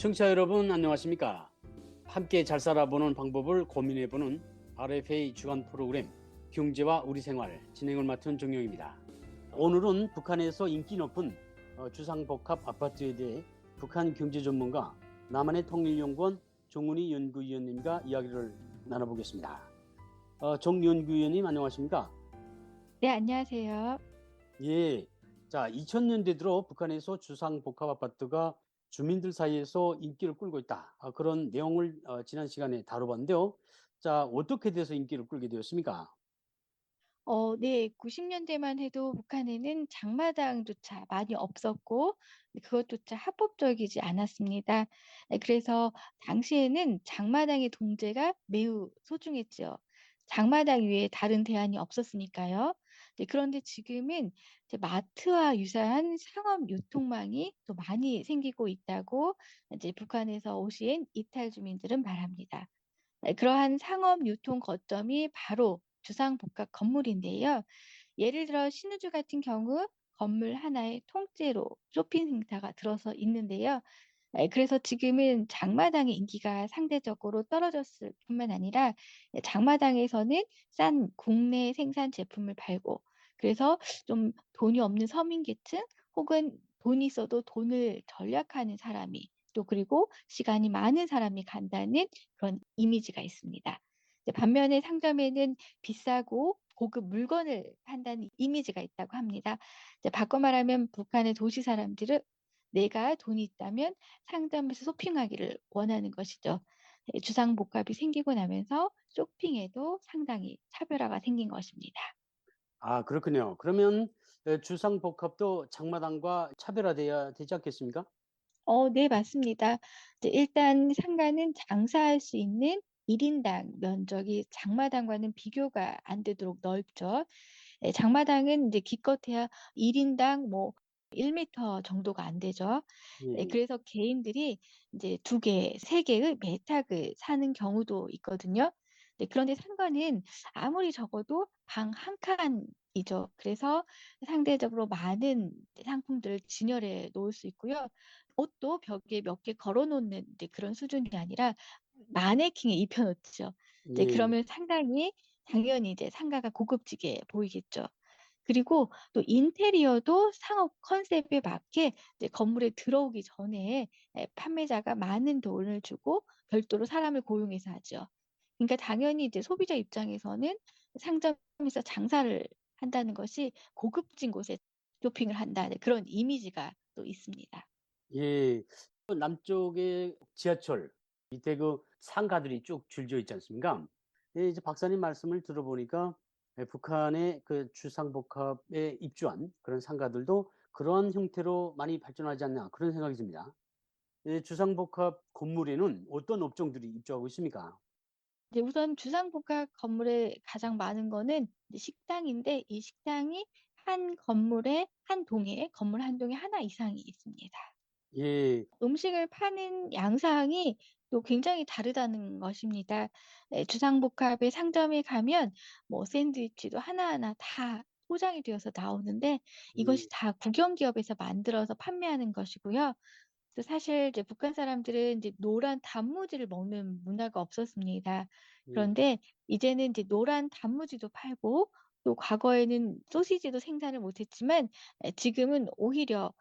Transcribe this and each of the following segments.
청취자 여러분 안녕하십니까? 함께 잘 살아보는 방법을 고민해보는 RFA 주간 프로그램 경제와 우리 생활 진행을 맡은 정용입니다. 오늘은 북한에서 인기 높은 주상복합 아파트에 대해 북한 경제 전문가 남한의 통일연구원 정훈이 연구위원님과 이야기를 나눠보겠습니다. 정 연구위원님 안녕하십니까? 네, 안녕하세요. 예. 자, 2000년대 들어 북한에서 주상복합 아파트가 주민들 사이에서 인기를 끌고 있다. 그런 내용을 지난 시간에 다뤄봤는데요. 자, 어떻게 돼서 인기를 끌게 되었습니까? 네, 90년대만 해도 북한에는 장마당조차 많이 없었고, 그것조차 합법적이지 않았습니다. 네, 그래서 당시에는 장마당의 동제가 매우 소중했죠. 장마당 외에 다른 대안이 없었으니까요. 네, 그런데 지금은 이제 마트와 유사한 상업 유통망이 또 많이 생기고 있다고 이제 북한에서 오신 이탈 주민들은 말합니다. 네, 그러한 상업 유통 거점이 바로 주상복합 건물인데요. 예를 들어 신우주 같은 경우 건물 하나에 통째로 쇼핑센터가 들어서 있는데요. 그래서 지금은 장마당의 인기가 상대적으로 떨어졌을 뿐만 아니라 장마당에서는 싼 국내 생산 제품을 팔고, 그래서 좀 돈이 없는 서민계층 혹은 돈이 있어도 돈을 절약하는 사람이, 또 그리고 시간이 많은 사람이 간다는 그런 이미지가 있습니다. 반면에 상점에는 비싸고 고급 물건을 판다는 이미지가 있다고 합니다. 바꿔 말하면 북한의 도시 사람들은 내가 돈이 있다면 상점에서 쇼핑하기를 원하는 것이죠. 주상복합이 생기고 나면서 쇼핑에도 상당히 차별화가 생긴 것입니다. 아, 그렇군요. 그러면 주상복합도 장마당과 차별화돼야 되지 않겠습니까? 네, 맞습니다. 일단 상가는 장사할 수 있는 1인당 면적이 장마당과는 비교가 안 되도록 넓죠. 장마당은 이제 기껏해야 1인당 뭐 1m 정도가 안 되죠. 예. 그래서 개인들이 이제 두 개, 세 개의 매탁을 사는 경우도 있거든요. 그런데 상가는 아무리 적어도 방 한 칸이죠. 그래서 상대적으로 많은 상품들을 진열해 놓을 수 있고요. 옷도 벽에 몇 개 걸어 놓는 이제 그런 수준이 아니라 마네킹에 입혀 놓죠. 예. 그러면 상당히 당연히 이제 상가가 고급지게 보이겠죠. 그리고 또 인테리어도 상업 컨셉에 맞게 이제 건물에 들어오기 전에 판매자가 많은 돈을 주고 별도로 사람을 고용해서 하죠. 그러니까 당연히 이제 소비자 입장에서는 상점에서 장사를 한다는 것이 고급진 곳에 쇼핑을 한다, 네, 그런 이미지가 또 있습니다. 예. 남쪽에 지하철 밑에 그 상가들이 쭉 줄져 있지 않습니까? 예, 이제 박사님 말씀을 들어보니까 북한의 그 주상복합에 입주한 그런 상가들도 그러한 형태로 많이 발전하지 않나 그런 생각이 듭니다. 예, 주상복합 건물에는 어떤 업종들이 입주하고 있습니까? 이제 우선 주상복합 건물에 가장 많은 거는 이제 식당인데, 이 식당이 한 건물에 한 동에 건물 한 동에 하나 이상이 있습니다. 예. 음식을 파는 양상이 또 굉장히 다르다는 것입니다. 주상복합의 상점에 가면 뭐 샌드위치도 하나하나 다 포장이 되어서 나오는데, 음. 이것이 다 국영기업에서 만들어서 판매하는 것이고요. 그래서 사실 이제 북한 사람들은 이제 노란 단무지를 먹는 문화가 없었습니다. 예. 그런데 이제는 이제 노란 단무지도 팔고, 또 과거에는 소시지도 생산을 못했지만 지금은 오히려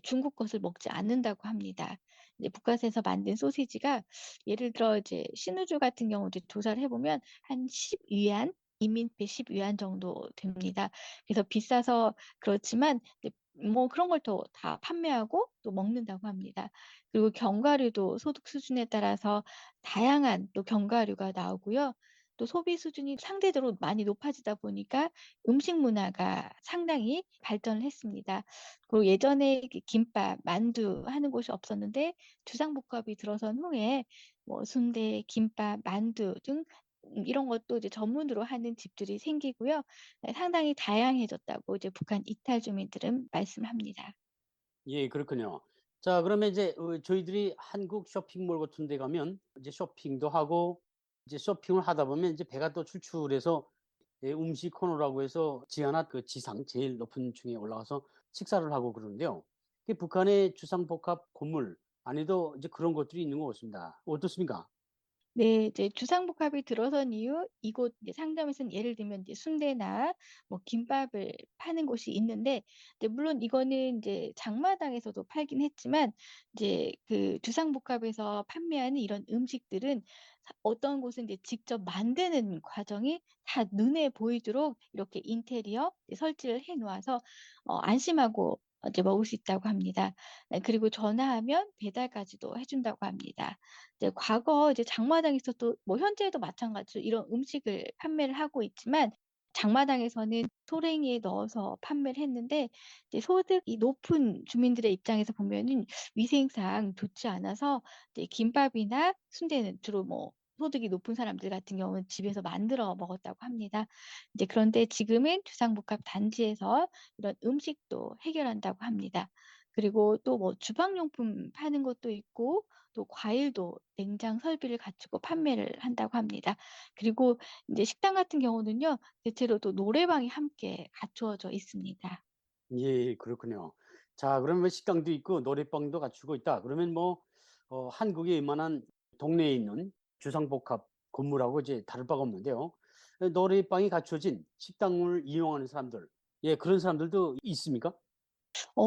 중국 것을 먹지 않는다고 합니다. 이제 북한에서 만든 소시지가 예를 들어 이제 신우주 같은 경우 이제 조사를 해보면 한 10위안, 인민폐 10위안 정도 됩니다. 그래서 비싸서 그렇지만 이제 뭐 그런 걸 또 다 판매하고 또 먹는다고 합니다. 그리고 견과류도 소득 수준에 따라서 다양한 또 견과류가 나오고요. 또 소비 수준이 상대적으로 많이 높아지다 보니까 음식 문화가 상당히 발전을 했습니다. 그리고 예전에 김밥, 만두 하는 곳이 없었는데 주상복합이 들어선 후에 뭐 순대, 김밥, 만두 등 이런 것도 이제 전문으로 하는 집들이 생기고요. 상당히 다양해졌다고 이제 북한 이탈 주민들은 말씀합니다. 예, 그렇군요. 자, 그러면 이제 저희들이 한국 쇼핑몰 같은 데 가면 이제 쇼핑도 하고 이제 쇼핑을 하다 보면 이제 배가 또 출출해서 예, 음식 코너라고 해서 지하나 그 지상 제일 높은 층에 올라가서 식사를 하고 그러는데요. 그 북한의 주상복합 건물 안에도 이제 그런 것들이 있는 것 같습니다. 어떻습니까? 네. 이제 주상복합이 들어선 이후 이곳 이제 상점에서는 예를 들면 이제 순대나 뭐 김밥을 파는 곳이 있는데, 이제 물론 이거는 이제 장마당에서도 팔긴 했지만 이제 그 주상복합에서 판매하는 이런 음식들은 어떤 곳은 이제 직접 만드는 과정이 다 눈에 보이도록 이렇게 인테리어 설치를 해 놓아서 안심하고 이제 먹을 수 있다고 합니다. 네, 그리고 전화하면 배달까지도 해 준다고 합니다. 이제 과거 이제 장마당에서도 뭐 현재도 마찬가지로 이런 음식을 판매를 하고 있지만, 장마당에서는 소랭이에 넣어서 판매를 했는데 이제 소득이 높은 주민들의 입장에서 보면은 위생상 좋지 않아서 이제 김밥이나 순대는 주로 뭐 소득이 높은 사람들 같은 경우는 집에서 만들어 먹었다고 합니다. 이제 그런데 지금은 주상복합 단지에서 이런 음식도 해결한다고 합니다. 그리고 또 뭐 주방용품 파는 것도 있고, 또 과일도 냉장 설비를 갖추고 판매를 한다고 합니다. 그리고 인제 식당 같은 경우는요, 대체로 또 노래방이 함께 갖추어져 있습니다. 예, 그렇군요. 자, 그러면 식당도 있고 노래방도 갖추고 있다. 그러면 뭐 한국에 웬만한 동네에 있는 주상복합 건물하고 이제 다를 바가 없는데요. 노래방이 갖춰진 식당을 이용하는 사람들, 예, 그런 사람들도 있습니까?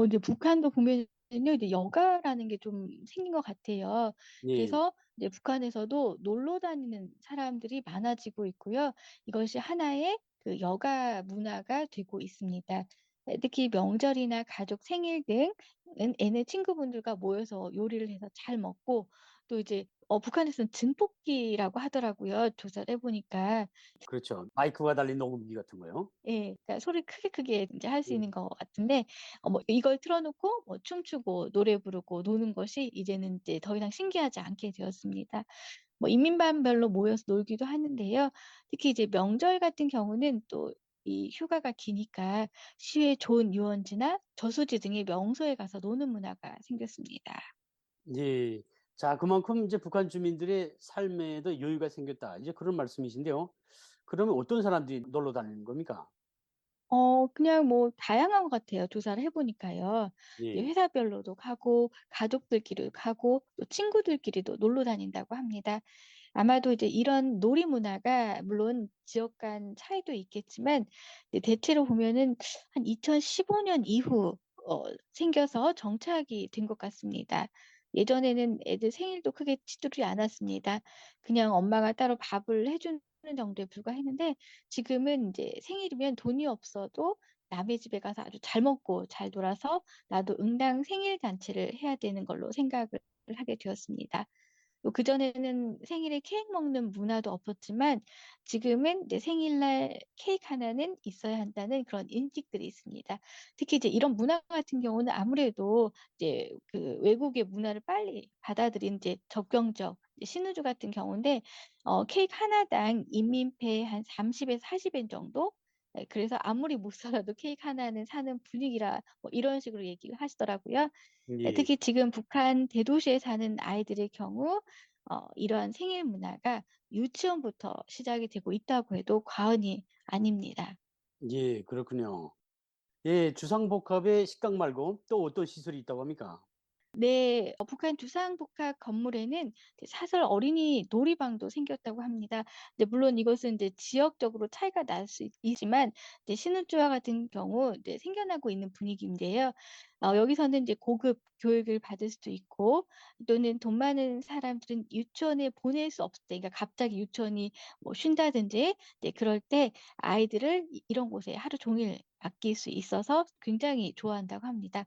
이제 북한도 보면은요, 이제 여가라는 게 좀 생긴 것 같아요. 예. 그래서 이제 북한에서도 놀러 다니는 사람들이 많아지고 있고요. 이것이 하나의 그 여가 문화가 되고 있습니다. 특히 명절이나 가족 생일 등은 애네 친구분들과 모여서 요리를 해서 잘 먹고, 또 이제 북한에서는 증폭기라고 하더라고요, 조사를 해 보니까. 그렇죠. 마이크가 달린 녹음기 같은 거요. 예. 그러니까 소리 크게 인제 할 수 예. 있는 것 같은데, 뭐 이걸 틀어 놓고 뭐 춤추고 노래 부르고 노는 것이 이제는 이제 더 이상 신기하지 않게 되었습니다. 뭐 인민반별로 모여서 놀기도 하는데요. 특히 이제 명절 같은 경우는 또 이 휴가가 기니까 시외 좋은 유원지나 저수지 등의 명소에 가서 노는 문화가 생겼습니다. 예. 자, 그만큼 이제 북한 주민들의 삶에도 여유가 생겼다, 이제 그런 말씀이신데요. 그러면 어떤 사람들이 놀러 다니는 겁니까? 그냥 뭐 다양한 것 같아요, 조사를 해 보니까요. 이제 예. 회사별로도 가고 가족들끼리 가고 또 친구들끼리도 놀러 다닌다고 합니다. 아마도 이제 이런 놀이 문화가 물론 지역 간 차이도 있겠지만 이제 대체로 보면은 한 2015년 이후 생겨서 정착이 된 것 같습니다. 예전에는 애들 생일도 크게 치르지 않았습니다. 그냥 엄마가 따로 밥을 해 주는 정도에 불과했는데, 지금은 인제 생일이면 돈이 없어도 남의 집에 가서 아주 잘 먹고 잘 놀아서 나도 응당 생일 잔치를 해야 되는 걸로 생각을 하게 되었습니다. 또 그전에는 생일에 케이크 먹는 문화도 없었지만 지금은 이제 생일날 케이크 하나는 있어야 한다는 그런 인식들이 있습니다. 특히 이제 이런 문화 같은 경우는 아무래도 이제 그 외국의 문화를 빨리 받아들인 이제 접경적 이제 신우주 같은 경우인데, 케이크 하나당 인민폐 한 30 에서 40엔 정도? 예, 그래서 아무리 못 살아도 케이크 하나는 사는 분위기라 뭐 이런 식으로 얘기를 하시더라고요. 예, 예. 특히 지금 북한 대도시에 사는 아이들의 경우 이러한 생일 문화가 유치원부터 시작이 되고 있다고 해도 과언이 아닙니다. 예, 그렇군요. 예, 주상복합의 식당 말고 또 어떤 시설이 있다고 합니까? 네. 북한 주상복합 건물에는 이제 사설 어린이 놀이방도 생겼다고 합니다. 근데 물론 이것은 이제 지역적으로 차이가 날 수 있지만 이제 신우주와 같은 경우 이제 생겨나고 있는 분위기인데요. 여기서는 이제 고급 교육을 받을 수도 있고, 또는 돈 많은 사람들은 유치원에 보낼 수 없을 때, 그러니까 갑자기 유치원이 뭐 쉰다든지 이제 그럴 때 아이들을 이런 곳에 하루 종일 맡길 수 있어서 굉장히 좋아한다고 합니다.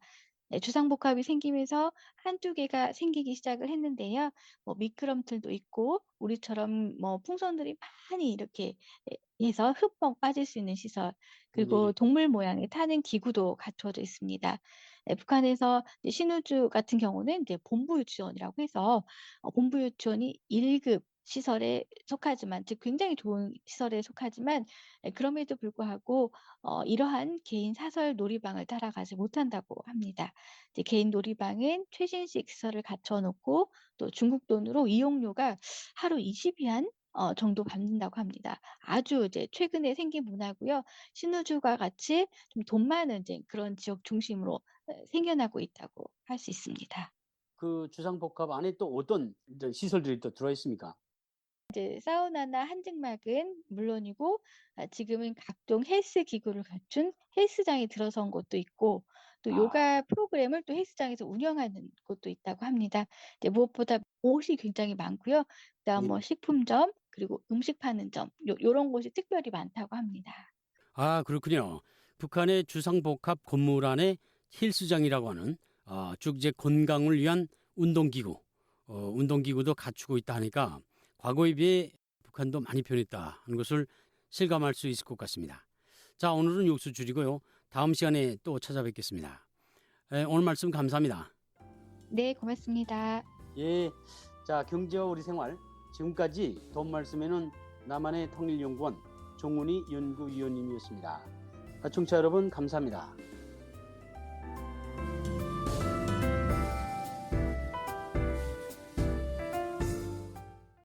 네, 주상복합이 생기면서 한두 개가 생기기 시작을 했는데요. 뭐 미끄럼틀도 있고 우리처럼 뭐 풍선들이 많이 이렇게 해서 흠뻑 빠질 수 있는 시설, 그리고 예. 동물 모양의 타는 기구도 갖춰져 있습니다. 네, 북한에서 이제 신우주 같은 경우는 이제 본부 유치원이라고 해서 본부 유치원이 1급 시설에 속하지만, 즉 굉장히 좋은 시설에 속하지만, 그럼에도 불구하고 이러한 개인 사설 놀이방을 따라가지 못한다고 합니다. 이제 개인 놀이방은 최신식 시설을 갖춰 놓고 또 중국 돈으로 이용료가 하루 20 위안 정도 받는다고 합니다. 아주 이제 최근에 생긴 문화고요. 신우주가 같이 좀 돈 많은 이제 그런 지역 중심으로 생겨나고 있다고 할 수 있습니다. 그 주상복합 안에 또 어떤 이런 시설들이 또 들어와 있습니까? 이제 사우나나 한증막은 물론이고 지금은 각종 헬스 기구를 갖춘 헬스장이 들어선 곳도 있고 또 아, 요가 프로그램을 또 헬스장에서 운영하는 곳도 있다고 합니다. 이제 무엇보다 옷이 굉장히 많고요. 그다음 예. 뭐 식품점 그리고 음식 파는 점 요런 곳이 특별히 많다고 합니다. 아, 그렇군요. 북한의 주상복합 건물 안에 헬스장이라고 하는 쭉 이제 건강을 위한 운동기구, 운동기구도 갖추고 있다 하니까 과거에 비해 북한도 많이 변했다 하는 것을 실감할 수 있을 것 같습니다. 자, 오늘은 여기서 줄이고요. 다음 시간에 또 찾아뵙겠습니다. 오늘 말씀 감사합니다. 네, 고맙습니다. 예, 자, 경제와 우리 생활 지금까지 돈 말씀에는 남한의 통일연구원 정훈이 연구위원님이었습니다. 청취자 여러분 감사합니다.